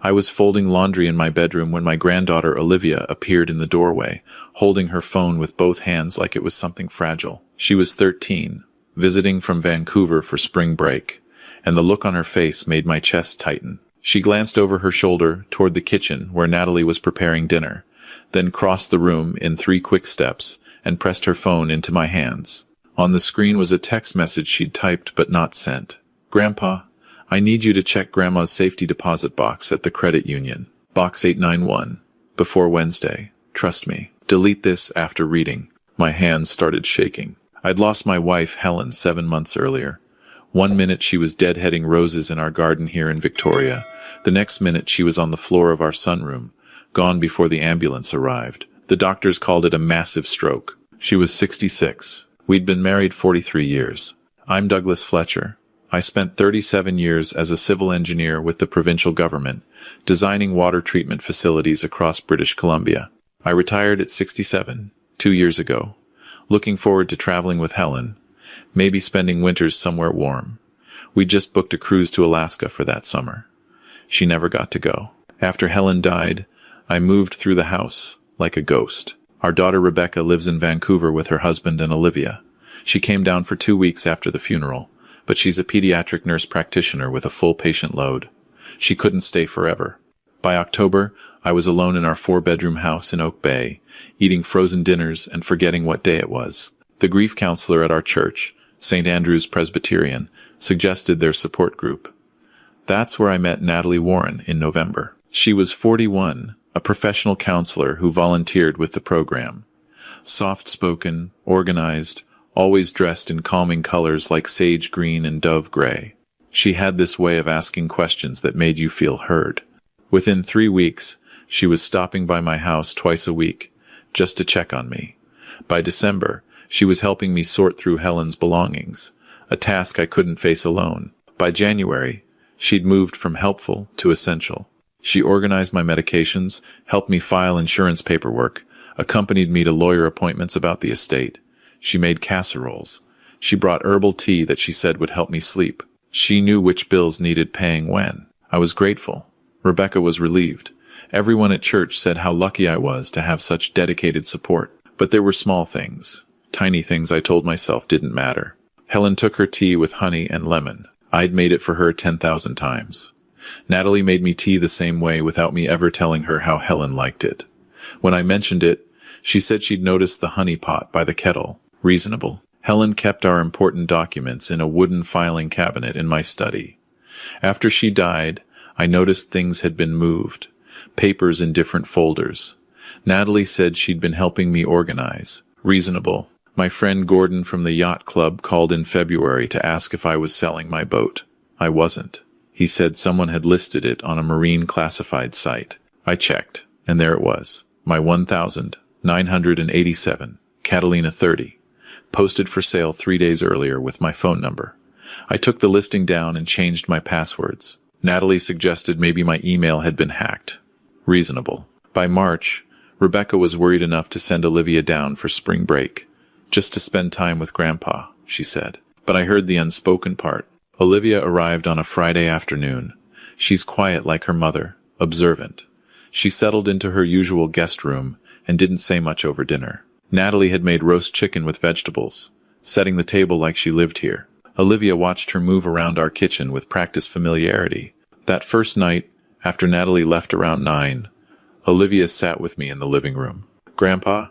I was folding laundry in my bedroom when my granddaughter Olivia appeared in the doorway, holding her phone with both hands like it was something fragile. She was 13, visiting from Vancouver for spring break, and the look on her face made my chest tighten. She glanced over her shoulder toward the kitchen where Natalie was preparing dinner, then crossed the room in 3 quick steps and pressed her phone into my hands. On the screen was a text message she'd typed but not sent. "Grandpa, I need you to check Grandma's safety deposit box at the credit union. Box 891. Before Wednesday. Trust me. Delete this after reading." My hands started shaking. I'd lost my wife, Helen, 7 months earlier. One minute she was deadheading roses in our garden here in Victoria. The next minute she was on the floor of our sunroom, gone before the ambulance arrived. The doctors called it a massive stroke. She was 66. We'd been married 43 years. I'm Douglas Fletcher. I spent 37 years as a civil engineer with the provincial government, designing water treatment facilities across British Columbia. I retired at 67, 2 years ago, looking forward to traveling with Helen, maybe spending winters somewhere warm. We just booked a cruise to Alaska for that summer. She never got to go. After Helen died, I moved through the house like a ghost. Our daughter Rebecca lives in Vancouver with her husband and Olivia. She came down for 2 weeks after the funeral, but she's a pediatric nurse practitioner with a full patient load. She couldn't stay forever. By October, I was alone in our 4-bedroom house in Oak Bay, eating frozen dinners and forgetting what day it was. The grief counselor at our church, St. Andrew's Presbyterian, suggested their support group. That's where I met Natalie Warren in November. She was 41, a professional counselor who volunteered with the program. Soft-spoken, organized, always dressed in calming colors like sage green and dove gray. She had this way of asking questions that made you feel heard. Within 3 weeks, she was stopping by my house twice a week, just to check on me. By December, she was helping me sort through Helen's belongings, a task I couldn't face alone. By January, she'd moved from helpful to essential. She organized my medications, helped me file insurance paperwork, accompanied me to lawyer appointments about the estate. She made casseroles. She brought herbal tea that she said would help me sleep. She knew which bills needed paying when. I was grateful. Rebecca was relieved. Everyone at church said how lucky I was to have such dedicated support. But there were small things, tiny things I told myself didn't matter. Helen took her tea with honey and lemon. I'd made it for her 10,000 times. Natalie made me tea the same way without me ever telling her how Helen liked it. When I mentioned it, she said she'd noticed the honey pot by the kettle. Reasonable. Helen kept our important documents in a wooden filing cabinet in my study. After she died, I noticed things had been moved, papers in different folders. Natalie said she'd been helping me organize. Reasonable. My friend Gordon from the yacht club called in February to ask if I was selling my boat. I wasn't. He said someone had listed it on a marine classified site. I checked, and there it was. My 1,987, Catalina 30. Posted for sale 3 days earlier with my phone number. I took the listing down and changed my passwords. Natalie suggested maybe my email had been hacked. Reasonable. By March, Rebecca was worried enough to send Olivia down for spring break, just to spend time with Grandpa, she said. But I heard the unspoken part. Olivia arrived on a Friday afternoon. She's quiet like her mother, observant. She settled into her usual guest room and didn't say much over dinner. Natalie had made roast chicken with vegetables, setting the table like she lived here. Olivia watched her move around our kitchen with practiced familiarity. That first night, after Natalie left around 9, Olivia sat with me in the living room. "Grandpa,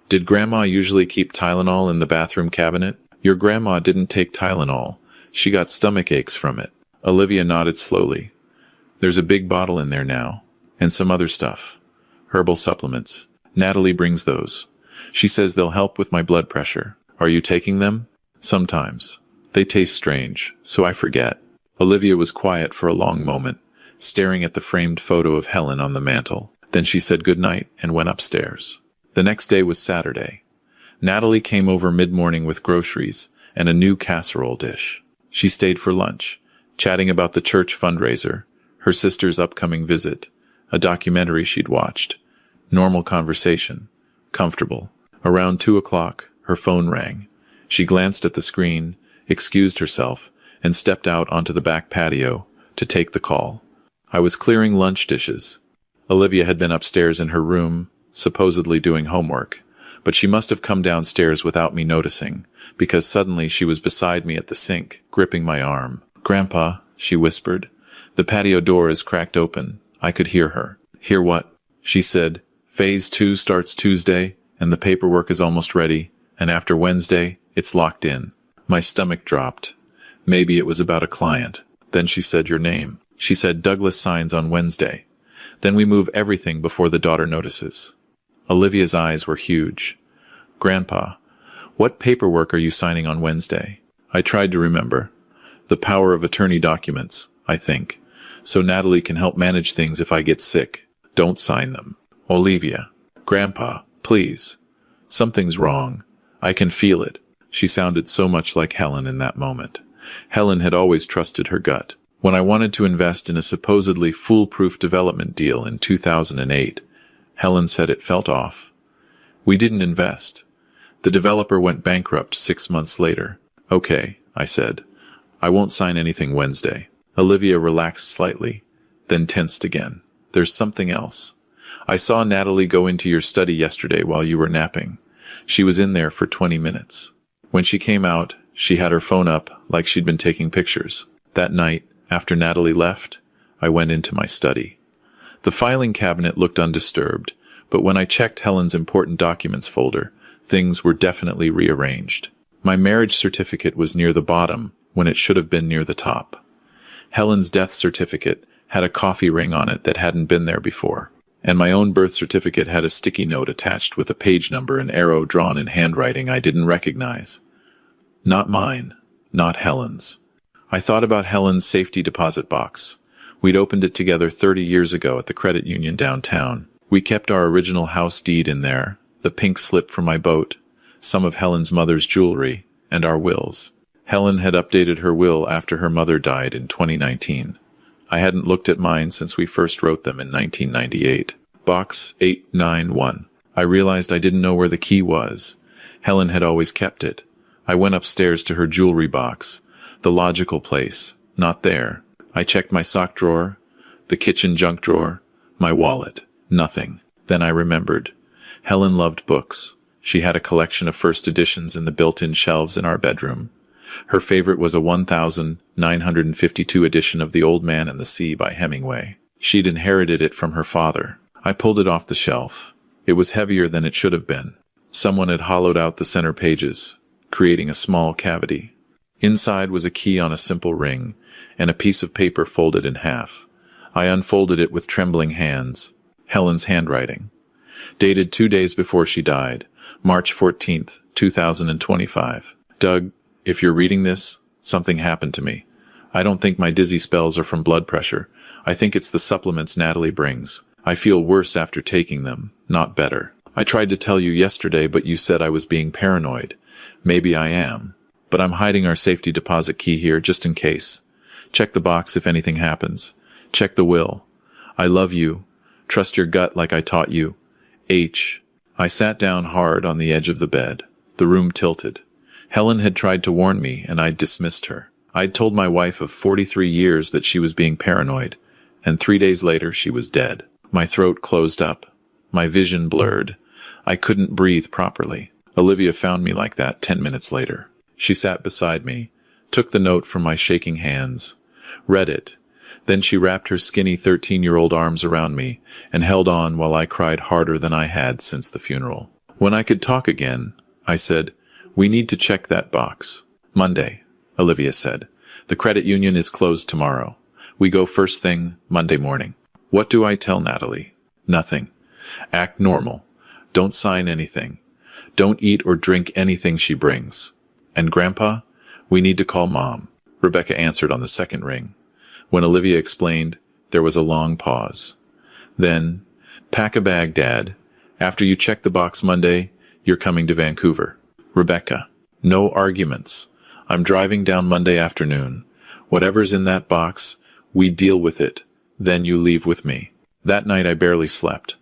did Grandma usually keep Tylenol in the bathroom cabinet?" "Your grandma didn't take Tylenol. She got stomach aches from it." Olivia nodded slowly. "There's a big bottle in there now, and some other stuff. Herbal supplements. Natalie brings those. She says they'll help with my blood pressure. Are you taking them?" "Sometimes. They taste strange, so I forget." Olivia was quiet for a long moment, staring at the framed photo of Helen on the mantel. Then she said goodnight and went upstairs. The next day was Saturday. Natalie came over mid-morning with groceries and a new casserole dish. She stayed for lunch, chatting about the church fundraiser, her sister's upcoming visit, a documentary she'd watched. Normal conversation. Comfortable. Around 2 o'clock, her phone rang. She glanced at the screen, excused herself, and stepped out onto the back patio to take the call. I was clearing lunch dishes. Olivia had been upstairs in her room, supposedly doing homework, but she must have come downstairs without me noticing, because suddenly she was beside me at the sink, gripping my arm. "Grandpa," she whispered. "The patio door is cracked open." I could hear her. "Hear what?" She said, "Phase 2 starts Tuesday, and the paperwork is almost ready, and after Wednesday, it's locked in." My stomach dropped. Maybe it was about a client. Then she said your name. She said Douglas signs on Wednesday. Then we move everything before the daughter notices. Olivia's eyes were huge. "Grandpa, what paperwork are you signing on Wednesday?" I tried to remember. The power of attorney documents, I think. So Natalie can help manage things if I get sick. Don't sign them. Olivia. "Grandpa, please. Something's wrong. I can feel it." She sounded so much like Helen in that moment. Helen had always trusted her gut. When I wanted to invest in a supposedly foolproof development deal in 2008, Helen said it felt off. We didn't invest. The developer went bankrupt 6 months later. "Okay," I said. "I won't sign anything Wednesday." Olivia relaxed slightly, then tensed again. "There's something else. I saw Natalie go into your study yesterday while you were napping. She was in there for 20 minutes. When she came out, she had her phone up like she'd been taking pictures. That night, after Natalie left, I went into my study. The filing cabinet looked undisturbed, but when I checked Helen's important documents folder, things were definitely rearranged. My marriage certificate was near the bottom when it should have been near the top. Helen's death certificate had a coffee ring on it that hadn't been there before, and my own birth certificate had a sticky note attached with a page number and arrow drawn in handwriting I didn't recognize. Not mine, not Helen's. I thought about Helen's safety deposit box. We'd opened it together 30 years ago at the credit union downtown. We kept our original house deed in there, the pink slip from my boat, some of Helen's mother's jewelry, and our wills. Helen had updated her will after her mother died in 2019. I hadn't looked at mine since we first wrote them in 1998. Box 891. I realized I didn't know where the key was. Helen had always kept it. I went upstairs to her jewelry box. The logical place. Not there. I checked my sock drawer, the kitchen junk drawer, my wallet. Nothing. Then I remembered. Helen loved books. She had a collection of first editions in the built-in shelves in our bedroom. Her favorite was a 1952 edition of The Old Man and the Sea by Hemingway. She'd inherited it from her father. I pulled it off the shelf. It was heavier than it should have been. Someone had hollowed out the center pages, creating a small cavity. Inside was a key on a simple ring, and a piece of paper folded in half. I unfolded it with trembling hands. Helen's handwriting. Dated 2 days before she died, March 14th, 2025. Doug, if you're reading this, something happened to me. I don't think my dizzy spells are from blood pressure. I think it's the supplements Natalie brings. I feel worse after taking them, not better. I tried to tell you yesterday, but you said I was being paranoid. Maybe I am. But I'm hiding our safety deposit key here just in case. Check the box if anything happens. Check the will. I love you. Trust your gut like I taught you. H. I sat down hard on the edge of the bed. The room tilted. Helen had tried to warn me, and I'd dismissed her. I'd told my wife of 43 years that she was being paranoid, and 3 days later she was dead. My throat closed up. My vision blurred. I couldn't breathe properly. Olivia found me like that 10 minutes later. She sat beside me, took the note from my shaking hands, read it. Then she wrapped her skinny 13-year-old arms around me and held on while I cried harder than I had since the funeral. When I could talk again, I said, "We need to check that box." "Monday," Olivia said. "The credit union is closed tomorrow. We go first thing Monday morning." What do I tell Natalie? Nothing. Act normal. Don't sign anything. Don't eat or drink anything she brings. And Grandpa? We need to call Mom. Rebecca answered on the second ring. When Olivia explained, there was a long pause. Then, "Pack a bag, Dad. After you check the box Monday, you're coming to Vancouver." Rebecca. No arguments. I'm driving down Monday afternoon. Whatever's in that box, we deal with it. Then you leave with me. That night I barely slept.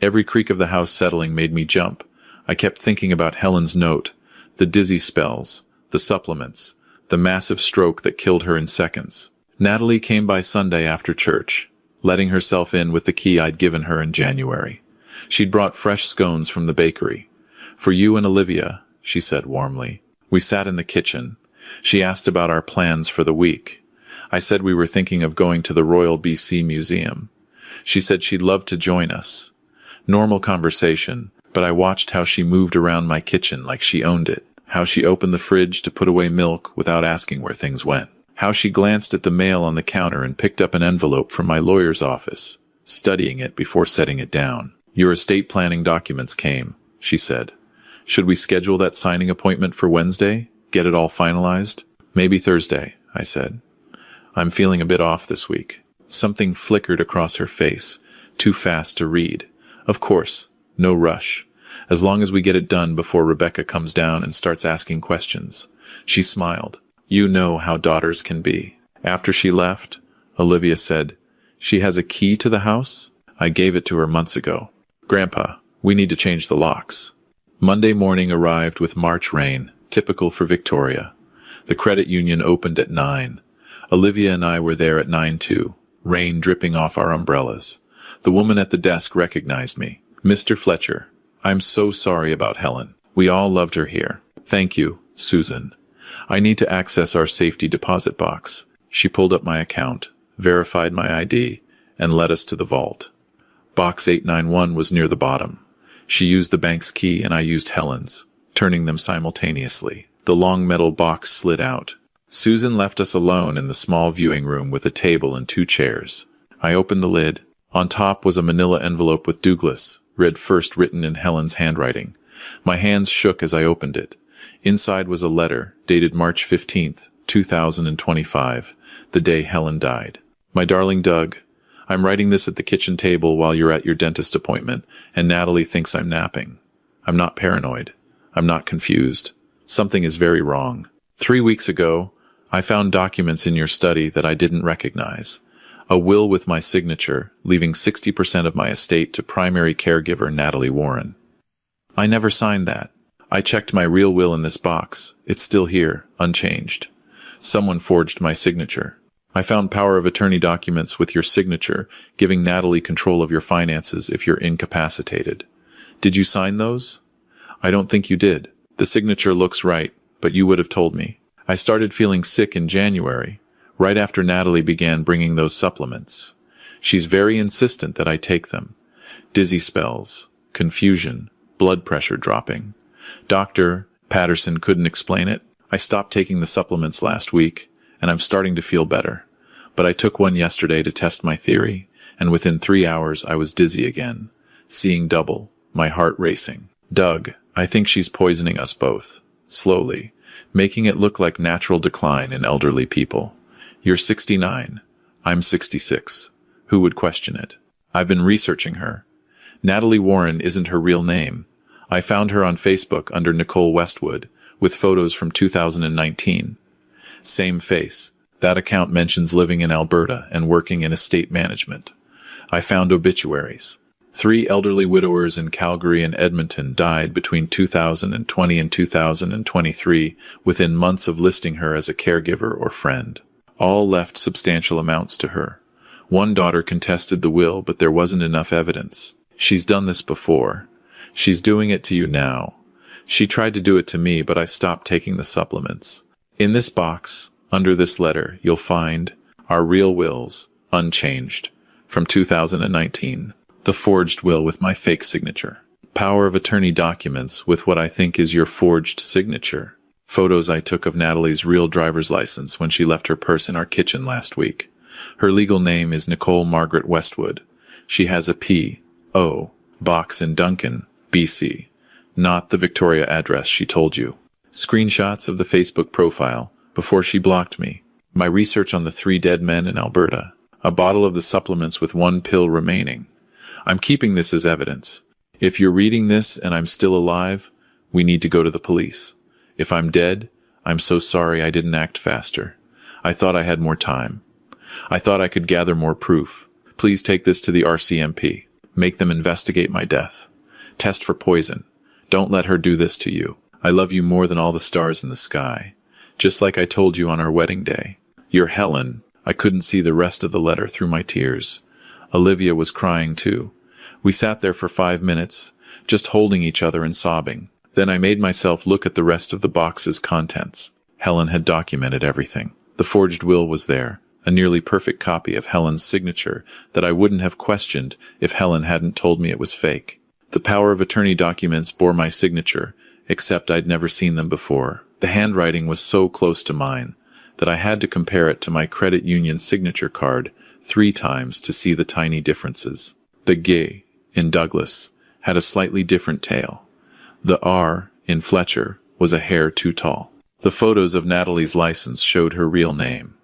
Every creak of the house settling made me jump. I kept thinking about Helen's note, the dizzy spells, the supplements, the massive stroke that killed her in seconds. Natalie came by Sunday after church. letting herself in with the key I'd given her in January. She'd brought fresh scones from the bakery. "For you and Olivia," she said warmly. We sat in the kitchen. She asked about our plans for the week. I said we were thinking of going to the Royal BC Museum. She said she'd love to join us. Normal conversation, but I watched how she moved around my kitchen like she owned it, how she opened the fridge to put away milk without asking where things went, how she glanced at the mail on the counter and picked up an envelope from my lawyer's office, studying it before setting it down. "Your estate planning documents came," she said. "Should we schedule that signing appointment for Wednesday? Get it all finalized?" "Maybe Thursday," I said. "I'm feeling a bit off this week." Something flickered across her face, too fast to read. "Of course, no rush. As long as we get it done before Rebecca comes down and starts asking questions." She smiled. "You know how daughters can be." After she left, Olivia said, "She has a key to the house?" I gave it to her months ago. "Grandpa, we need to change the locks." Monday morning arrived with March rain, typical for Victoria. The credit union opened at 9. Olivia and I were there at 9 too, rain dripping off our umbrellas. The woman at the desk recognized me. "Mr. Fletcher, I'm so sorry about Helen. We all loved her here." "Thank you, Susan. I need to access our safety deposit box." She pulled up my account, verified my ID, and led us to the vault. Box 891 was near the bottom. She used the bank's key and I used Helen's, turning them simultaneously. The long metal box slid out. Susan left us alone in the small viewing room with a table and 2 chairs. I opened the lid. On top was a manila envelope with Douglas, read first written in Helen's handwriting. My hands shook as I opened it. Inside was a letter, dated March 15th, 2025, the day Helen died. "My darling Doug, I'm writing this at the kitchen table while you're at your dentist appointment, and Natalie thinks I'm napping. I'm not paranoid. I'm not confused. Something is very wrong. 3 weeks ago, I found documents in your study that I didn't recognize. A will with my signature, leaving 60% of my estate to primary caregiver Natalie Warren. I never signed that. I checked my real will in this box. It's still here, unchanged. Someone forged my signature. I found power of attorney documents with your signature, giving Natalie control of your finances if you're incapacitated. Did you sign those? I don't think you did. The signature looks right, but you would have told me. I started feeling sick in January, right after Natalie began bringing those supplements. She's very insistent that I take them. Dizzy spells, confusion, blood pressure dropping. Dr. Patterson couldn't explain it. I stopped taking the supplements last week, and I'm starting to feel better. But I took one yesterday to test my theory, and within 3 hours I was dizzy again, seeing double, my heart racing. Doug, I think she's poisoning us both, slowly, making it look like natural decline in elderly people. You're 69. I'm 66. Who would question it? I've been researching her. Natalie Warren isn't her real name. I found her on Facebook under Nicole Westwood, with photos from 2019. Same face. That account mentions living in Alberta and working in estate management. I found obituaries. 3 elderly widowers in Calgary and Edmonton died between 2020 and 2023 within months of listing her as a caregiver or friend. All left substantial amounts to her. One daughter contested the will, but there wasn't enough evidence. She's done this before. She's doing it to you now. She tried to do it to me, but I stopped taking the supplements. In this box, under this letter, you'll find our real wills, unchanged, from 2019. The forged will with my fake signature. Power of attorney documents with what I think is your forged signature. Photos I took of Natalie's real driver's license when she left her purse in our kitchen last week. Her legal name is Nicole Margaret Westwood. She has a P.O. box in Duncan, BC. Not the Victoria address she told you. Screenshots of the Facebook profile before she blocked me. My research on the 3 dead men in Alberta. A bottle of the supplements with 1 pill remaining. I'm keeping this as evidence. If you're reading this and I'm still alive, we need to go to the police. If I'm dead, I'm so sorry I didn't act faster. I thought I had more time. I thought I could gather more proof. Please take this to the RCMP. Make them investigate my death. Test for poison. Don't let her do this to you. I love you more than all the stars in the sky. Just like I told you on our wedding day. You're Helen. I couldn't see the rest of the letter through my tears. Olivia was crying too. We sat there for 5 minutes, just holding each other and sobbing. Then I made myself look at the rest of the box's contents. Helen had documented everything. The forged will was there, a nearly perfect copy of Helen's signature that I wouldn't have questioned if Helen hadn't told me it was fake. The power of attorney documents bore my signature, except I'd never seen them before. The handwriting was so close to mine that I had to compare it to my credit union signature card 3 times to see the tiny differences. The G in Douglas had a slightly different tail. The R in Fletcher was a hair too tall. The photos of Natalie's license showed her real name.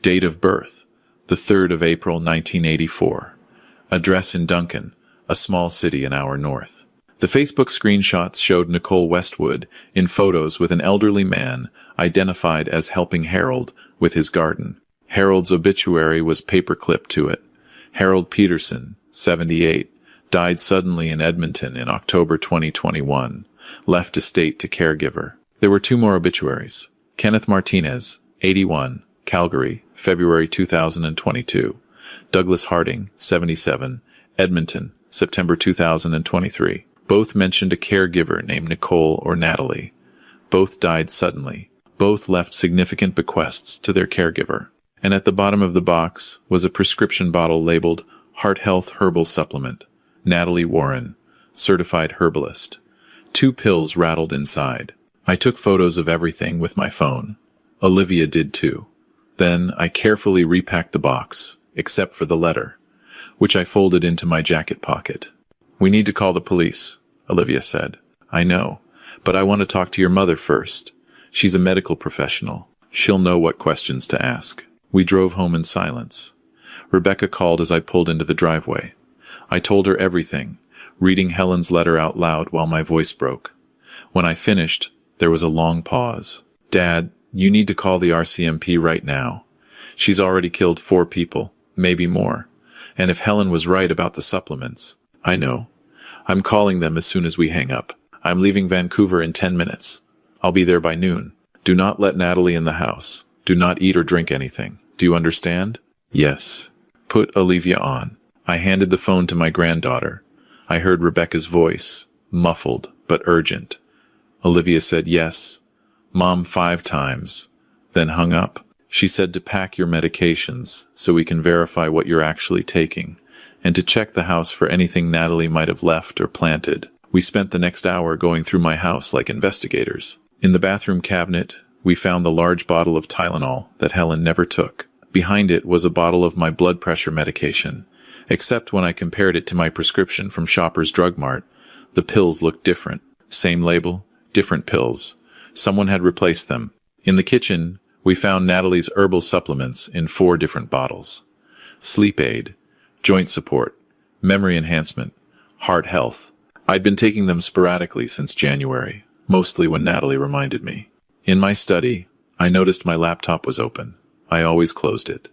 Date of birth, the 3rd of April 1984. Address in Duncan, a small city an hour north. The Facebook screenshots showed Nicole Westwood in photos with an elderly man identified as helping Harold with his garden. Harold's obituary was paperclipped to it. Harold Peterson, 78, died suddenly in Edmonton in October 2021, left estate to caregiver. There were 2 more obituaries. Kenneth Martinez, 81, Calgary, February 2022. Douglas Harding, 77, Edmonton, September 2023. Both mentioned a caregiver named Nicole or Natalie. Both died suddenly. Both left significant bequests to their caregiver. And at the bottom of the box was a prescription bottle labeled Heart Health Herbal Supplement. Natalie Warren, certified herbalist. 2 pills rattled inside. I took photos of everything with my phone. Olivia did too. Then I carefully repacked the box, except for the letter, which I folded into my jacket pocket. "We need to call the police," Olivia said. "I know, but I want to talk to your mother first. She's a medical professional. She'll know what questions to ask." We drove home in silence. Rebecca called as I pulled into the driveway. I told her everything, reading Helen's letter out loud while my voice broke. When I finished, there was a long pause. "Dad, you need to call the RCMP right now. She's already killed 4 people, maybe more. And if Helen was right about the supplements, I know. I'm calling them as soon as we hang up. I'm leaving Vancouver in 10 minutes. I'll be there by noon. Do not let Natalie in the house. Do not eat or drink anything. Do you understand?" "Yes." "Put Olivia on." I handed the phone to my granddaughter. I heard Rebecca's voice, muffled but urgent. Olivia said yes. Mom 5 times, then hung up. She said to pack your medications so we can verify what you're actually taking, and to check the house for anything Natalie might have left or planted. We spent the next hour going through my house like investigators. In the bathroom cabinet, we found the large bottle of Tylenol that Helen never took. Behind it was a bottle of my blood pressure medication, except when I compared it to my prescription from Shoppers Drug Mart, the pills looked different. Same label, different pills. Someone had replaced them. In the kitchen, we found Natalie's herbal supplements in 4 different bottles. Sleep aid, joint support, memory enhancement, heart health. I'd been taking them sporadically since January, mostly when Natalie reminded me. In my study, I noticed my laptop was open. I always closed it.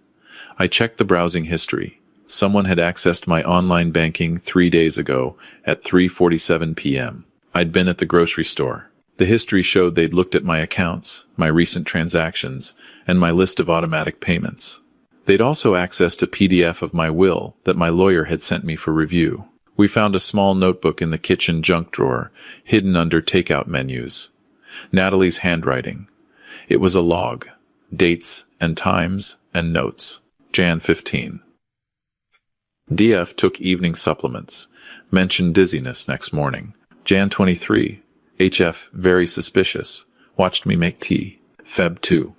I checked the browsing history. Someone had accessed my online banking 3 days ago at 3:47 p.m. I'd been at the grocery store. The history showed they'd looked at my accounts, my recent transactions, and my list of automatic payments. They'd also accessed a PDF of my will that my lawyer had sent me for review. We found a small notebook in the kitchen junk drawer, hidden under takeout menus. Natalie's handwriting. It was a log. Dates and times and notes. Jan 15. DF took evening supplements. Mentioned dizziness next morning. Jan 23. HF very suspicious. Watched me make tea. Feb 2.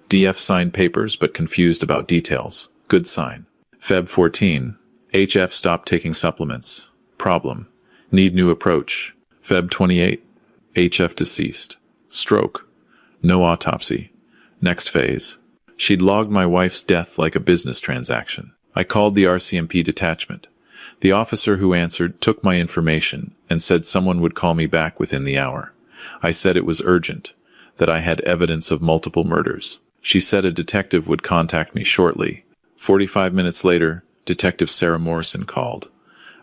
DF signed papers but confused about details. Good sign. Feb 14. HF stopped taking supplements. Problem. Need new approach. Feb 28. HF deceased. Stroke. No autopsy. Next phase. She'd logged my wife's death like a business transaction. I called the RCMP detachment. The officer who answered took my information and said someone would call me back within the hour. I said it was urgent, that I had evidence of multiple murders. She said a detective would contact me shortly. 45 minutes later, Detective Sarah Morrison called.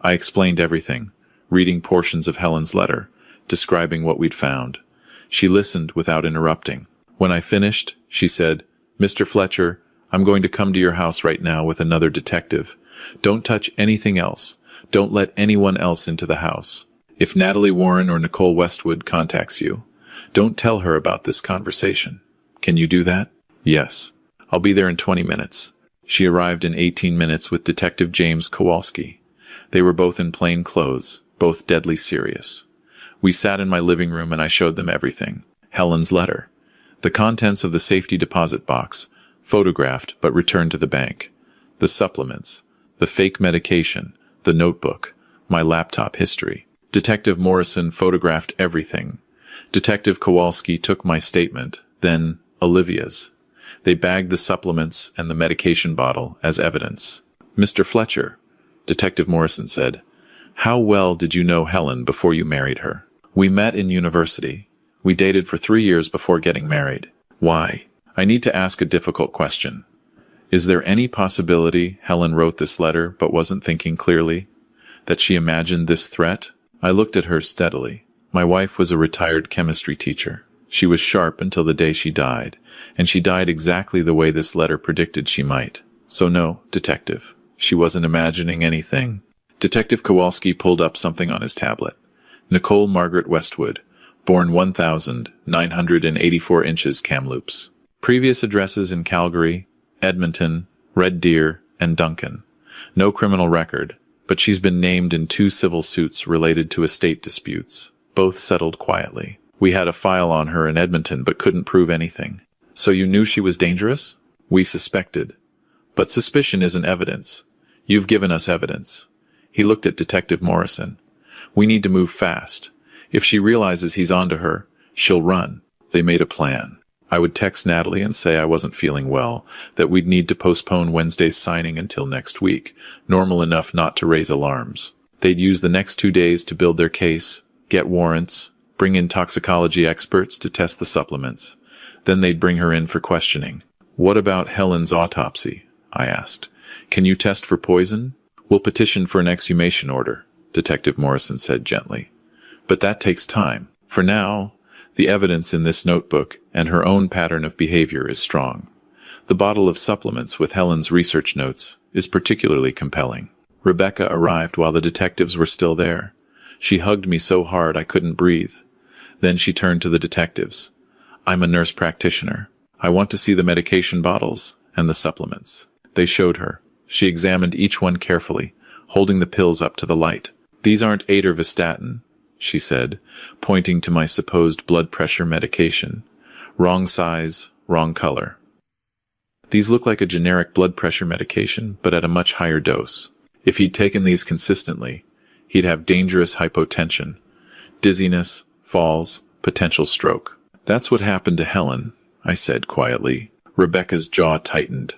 I explained everything, reading portions of Helen's letter, describing what we'd found. She listened without interrupting. When I finished, she said, "Mr. Fletcher, I'm going to come to your house right now with another detective. Don't touch anything else. Don't let anyone else into the house. If Natalie Warren or Nicole Westwood contacts you, don't tell her about this conversation. Can you do that? Yes. I'll be there in 20 minutes. She arrived in 18 minutes with Detective James Kowalski. They were both in plain clothes, both deadly serious. We sat in my living room and I showed them everything. Helen's letter. The contents of the safety deposit box, photographed but returned to the bank. The supplements. The fake medication. The notebook. My laptop history. Detective Morrison photographed everything. Detective Kowalski took my statement, then Olivia's. They bagged the supplements and the medication bottle as evidence. Mr. Fletcher, Detective Morrison said, how well did you know Helen before you married her? We met in university. We dated for 3 years before getting married. Why? I need to ask a difficult question. Is there any possibility Helen wrote this letter but wasn't thinking clearly? That she imagined this threat? I looked at her steadily. My wife was a retired chemistry teacher. She was sharp until the day she died, and she died exactly the way this letter predicted she might. So no, Detective, she wasn't imagining anything. Detective Kowalski pulled up something on his tablet. Nicole Margaret Westwood, born 1,984 inches Kamloops. Previous addresses in Calgary, Edmonton, Red Deer, and Duncan. No criminal record, but she's been named in 2 civil suits related to estate disputes, both settled quietly. We had a file on her in Edmonton but couldn't prove anything. So you knew she was dangerous? We suspected. But suspicion isn't evidence. You've given us evidence. He looked at Detective Morrison. We need to move fast. If she realizes he's onto her, she'll run. They made a plan. I would text Natalie and say I wasn't feeling well, that we'd need to postpone Wednesday's signing until next week, normal enough not to raise alarms. They'd use the next 2 days to build their case, get warrants, bring in toxicology experts to test the supplements. Then they'd bring her in for questioning. What about Helen's autopsy? I asked. Can you test for poison? We'll petition for an exhumation order, Detective Morrison said gently. But that takes time. For now, the evidence in this notebook and her own pattern of behavior is strong. The bottle of supplements with Helen's research notes is particularly compelling. Rebecca arrived while the detectives were still there. She hugged me so hard I couldn't breathe. Then she turned to the detectives. I'm a nurse practitioner. I want to see the medication bottles and the supplements. They showed her. She examined each one carefully, holding the pills up to the light. These aren't atorvastatin, she said, pointing to my supposed blood pressure medication. Wrong size, wrong color. These look like a generic blood pressure medication, but at a much higher dose. If he'd taken these consistently, he'd have dangerous hypotension, dizziness, falls, potential stroke. That's what happened to Helen, I said quietly. Rebecca's jaw tightened.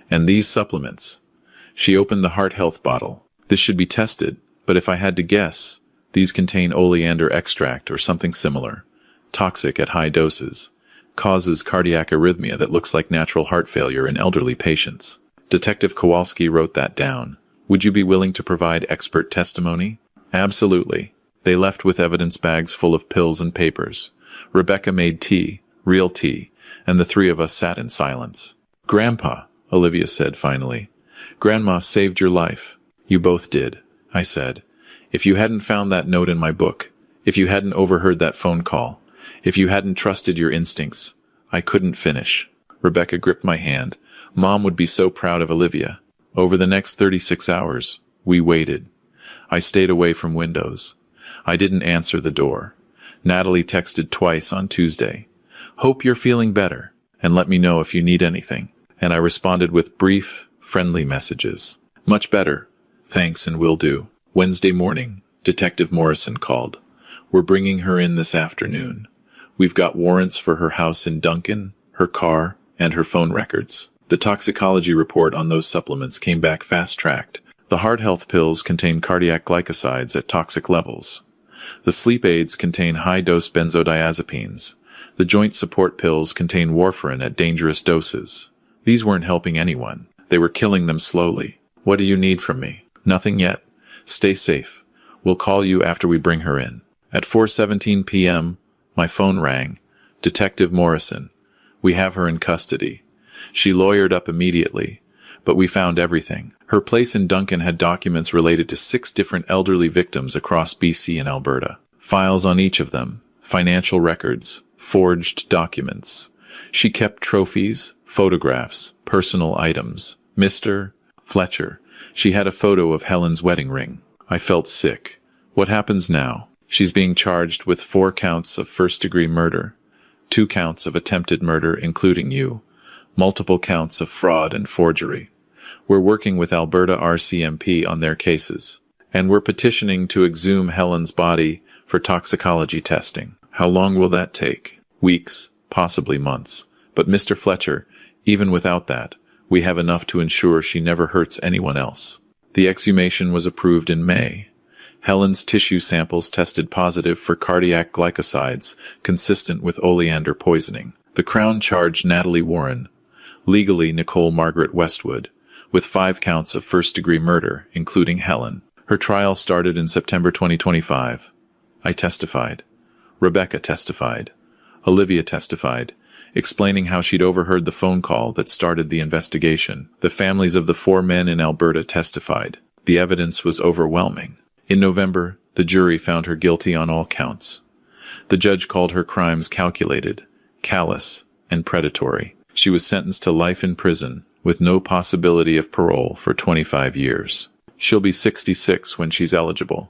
And these supplements. She opened the heart health bottle. This should be tested, but if I had to guess, these contain oleander extract or something similar. Toxic at high doses. Causes cardiac arrhythmia that looks like natural heart failure in elderly patients. Detective Kowalski wrote that down. Would you be willing to provide expert testimony? Absolutely. They left with evidence bags full of pills and papers. Rebecca made tea, real tea, and the 3 of us sat in silence. Grandpa, Olivia said finally. Grandma saved your life. You both did, I said. If you hadn't found that note in my book, if you hadn't overheard that phone call, if you hadn't trusted your instincts, I couldn't finish. Rebecca gripped my hand. Mom would be so proud of Olivia. Over the next 36 hours, we waited. I stayed away from windows. I didn't answer the door. Natalie texted twice on Tuesday. Hope you're feeling better, and let me know if you need anything. And I responded with brief, friendly messages. Much better. Thanks and will do. Wednesday morning, Detective Morrison called. We're bringing her in this afternoon. We've got warrants for her house in Duncan, her car, and her phone records. The toxicology report on those supplements came back fast-tracked. The heart health pills contain cardiac glycosides at toxic levels. The sleep aids contain high-dose benzodiazepines. The joint support pills contain warfarin at dangerous doses. These weren't helping anyone. They were killing them slowly. What do you need from me? Nothing yet. Stay safe. We'll call you after we bring her in. At 4:17 p.m., my phone rang. Detective Morrison. We have her in custody. She lawyered up immediately, but we found everything. Her place in Duncan had documents related to 6 different elderly victims across BC and Alberta. Files on each of them, financial records, forged documents. She kept trophies, photographs, personal items. Mr. Fletcher. She had a photo of Helen's wedding ring. I felt sick. What happens now? She's being charged with 4 counts of first-degree murder, 2 counts of attempted murder, including you, multiple counts of fraud and forgery. We're working with Alberta RCMP on their cases, and we're petitioning to exhume Helen's body for toxicology testing. How long will that take? Weeks, possibly months. But Mr. Fletcher, even without that, we have enough to ensure she never hurts anyone else. The exhumation was approved in May. Helen's tissue samples tested positive for cardiac glycosides, consistent with oleander poisoning. The Crown charged Natalie Warren, legally Nicole Margaret Westwood, with 5 counts of first-degree murder, including Helen. Her trial started in September 2025. I testified. Rebecca testified. Olivia testified, explaining how she'd overheard the phone call that started the investigation. The families of the 4 men in Alberta testified. The evidence was overwhelming. In November, the jury found her guilty on all counts. The judge called her crimes calculated, callous, and predatory. She was sentenced to life in prison, with no possibility of parole for 25 years. She'll be 66 when she's eligible,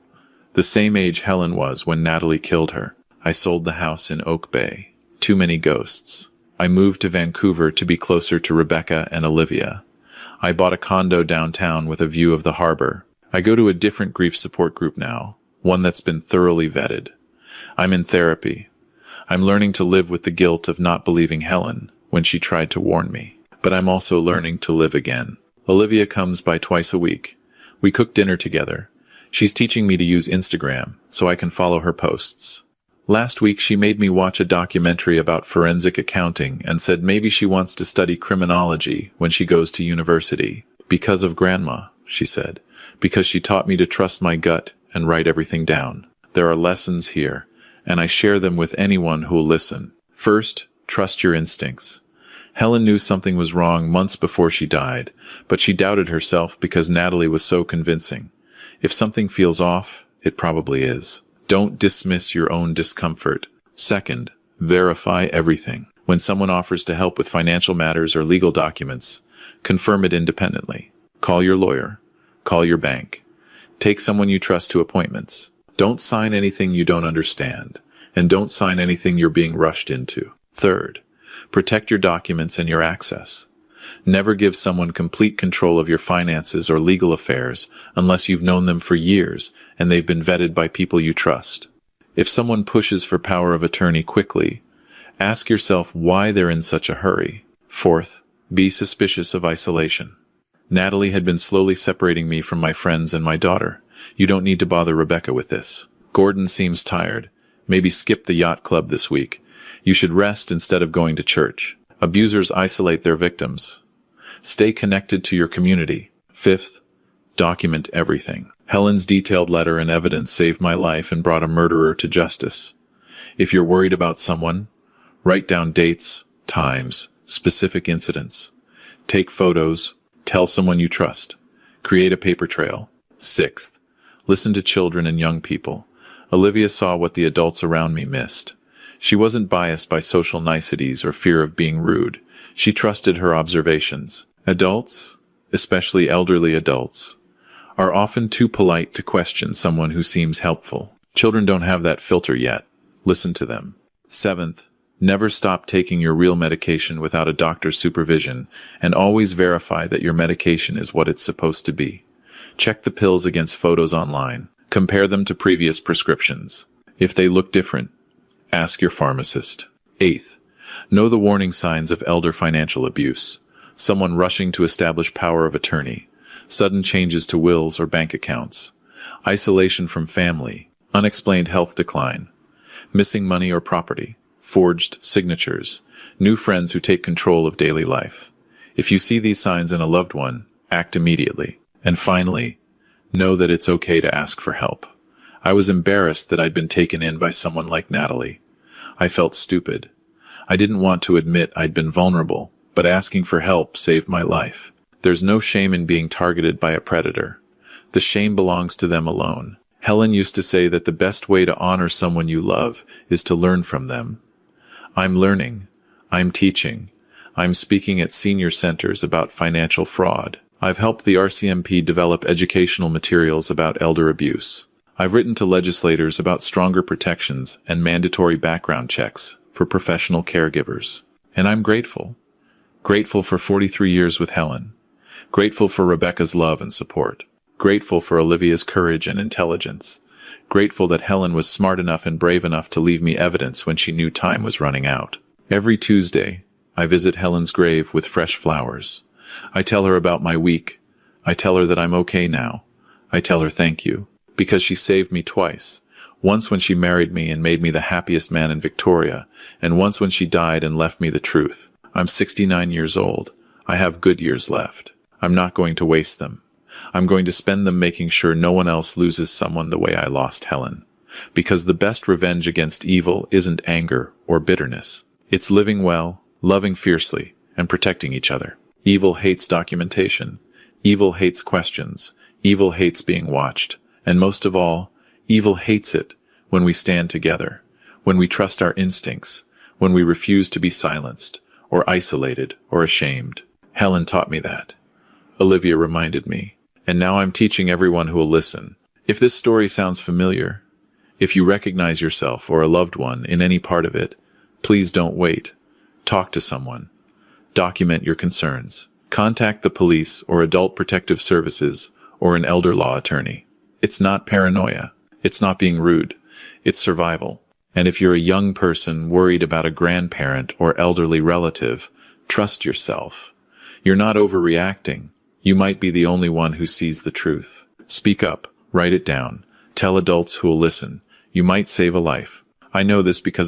the same age Helen was when Natalie killed her. I sold the house in Oak Bay. Too many ghosts. I moved to Vancouver to be closer to Rebecca and Olivia. I bought a condo downtown with a view of the harbor. I go to a different grief support group now, one that's been thoroughly vetted. I'm in therapy. I'm learning to live with the guilt of not believing Helen when she tried to warn me. But I'm also learning to live again. Olivia comes by twice a week. We cook dinner together. She's teaching me to use Instagram so I can follow her posts. Last week she made me watch a documentary about forensic accounting and said maybe she wants to study criminology when she goes to university. Because of Grandma, she said. Because she taught me to trust my gut and write everything down. There are lessons here, and I share them with anyone who'll listen. First, trust your instincts. Helen knew something was wrong months before she died, but she doubted herself because Natalie was so convincing. If something feels off, it probably is. Don't dismiss your own discomfort. Second, verify everything. When someone offers to help with financial matters or legal documents, confirm it independently. Call your lawyer. Call your bank. Take someone you trust to appointments. Don't sign anything you don't understand, and don't sign anything you're being rushed into. Third, protect your documents and your access. Never give someone complete control of your finances or legal affairs unless you've known them for years and they've been vetted by people you trust. If someone pushes for power of attorney quickly, ask yourself why they're in such a hurry. Fourth, be suspicious of isolation. Natalie had been slowly separating me from my friends and my daughter. You don't need to bother Rebecca with this. Gordon seems tired. Maybe skip the yacht club this week. You should rest instead of going to church. Abusers isolate their victims. Stay connected to your community. Fifth, document everything. Helen's detailed letter and evidence saved my life and brought a murderer to justice. If you're worried about someone, write down dates, times, specific incidents. Take photos. Tell someone you trust. Create a paper trail. Sixth, listen to children and young people. Olivia saw what the adults around me missed. She wasn't biased by social niceties or fear of being rude. She trusted her observations. Adults, especially elderly adults, are often too polite to question someone who seems helpful. Children don't have that filter yet. Listen to them. Seventh, never stop taking your real medication without a doctor's supervision, and always verify that your medication is what it's supposed to be. Check the pills against photos online. Compare them to previous prescriptions. If they look different, ask your pharmacist. Eighth, know the warning signs of elder financial abuse. Someone rushing to establish power of attorney, sudden changes to wills or bank accounts, isolation from family, unexplained health decline, missing money or property, forged signatures, new friends who take control of daily life. If you see these signs in a loved one, act immediately. And finally, know that it's okay to ask for help. I was embarrassed that I'd been taken in by someone like Natalie. I felt stupid. I didn't want to admit I'd been vulnerable, but asking for help saved my life. There's no shame in being targeted by a predator. The shame belongs to them alone. Helen used to say that the best way to honor someone you love is to learn from them. I'm learning. I'm teaching. I'm speaking at senior centers about financial fraud. I've helped the RCMP develop educational materials about elder abuse. I've written to legislators about stronger protections and mandatory background checks for professional caregivers. And I'm grateful. Grateful for 43 years with Helen. Grateful for Rebecca's love and support. Grateful for Olivia's courage and intelligence. Grateful that Helen was smart enough and brave enough to leave me evidence when she knew time was running out. Every Tuesday, I visit Helen's grave with fresh flowers. I tell her about my week. I tell her that I'm okay now. I tell her thank you. Because she saved me twice. Once when she married me and made me the happiest man in Victoria, and once when she died and left me the truth. I'm 69 years old. I have good years left. I'm not going to waste them. I'm going to spend them making sure no one else loses someone the way I lost Helen. Because the best revenge against evil isn't anger or bitterness. It's living well, loving fiercely, and protecting each other. Evil hates documentation. Evil hates questions. Evil hates being watched. And most of all, evil hates it when we stand together, when we trust our instincts, when we refuse to be silenced, or isolated, or ashamed. Helen taught me that. Olivia reminded me. And now I'm teaching everyone who will listen. If this story sounds familiar, if you recognize yourself or a loved one in any part of it, please don't wait. Talk to someone. Document your concerns. Contact the police or adult protective services or an elder law attorney. It's not paranoia. It's not being rude. It's survival. And if you're a young person worried about a grandparent or elderly relative, trust yourself. You're not overreacting. You might be the only one who sees the truth. Speak up. Write it down. Tell adults who will listen. You might save a life. I know this because